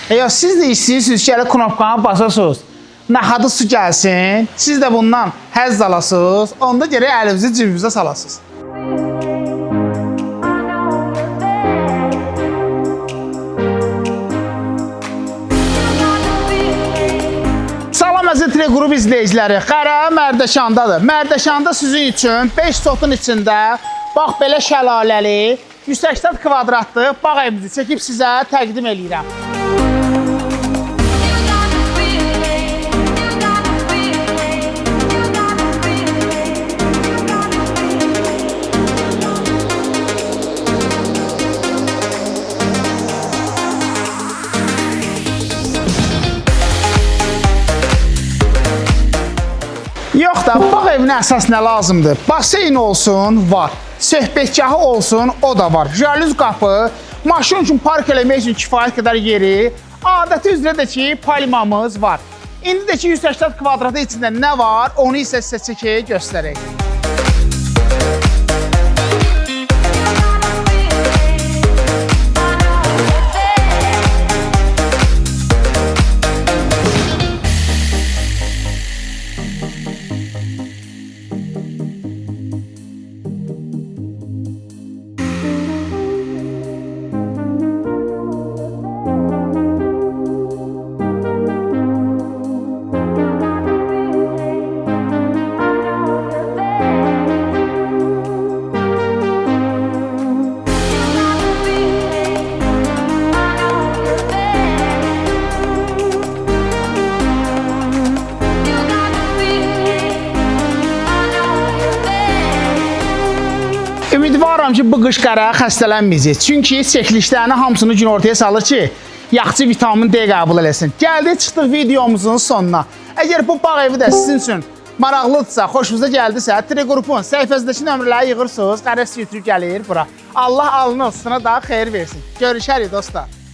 Ya siz də istəyirsiniz ki, elə knopkanı basasınız, naxadı su gəlsin, siz də bundan həzz alasınız, onda gərək əlinizi cibinizə salasınız. Salam əziz Teleqrup izləyiciləri, Qəra Mərdəkandadır. Mərdəkanda sizin üçün 5 sotun içində bax belə şəlaləli 180 kvadratlı bağ evimizi çəkib sizə təqdim edirəm. Yox da, bağ evinə əsas nə lazımdır? Baseyn olsun, var. Söhbətgahı olsun, o da var. Jalüz qapı, maşın üçün park eləmək üçün kifayət qədər yeri, adəti üzrə də ki, palimamız var. İndi də ki, 180 kvadratı içində nə var, onu isə sizə çəkib göstərək. Ümidvaram ki, bu qış Qəra xəstələnməyəcək. Çünki çəkilişlərini hamısını gün ortaya salır ki, yaxşı vitamin D qəbul eləsin. Gəldik, çıxdıq videomuzun sonuna. Əgər bu bağ evi də sizin üçün maraqlıdırsa, xoşunuza gəldisə, Teleqrupun səhifəsindəki nömrələri yığırsınız, Qəra götürüb gəlir bura. Allah alnı olsuna da xeyir versin. Görüşərik dostlar.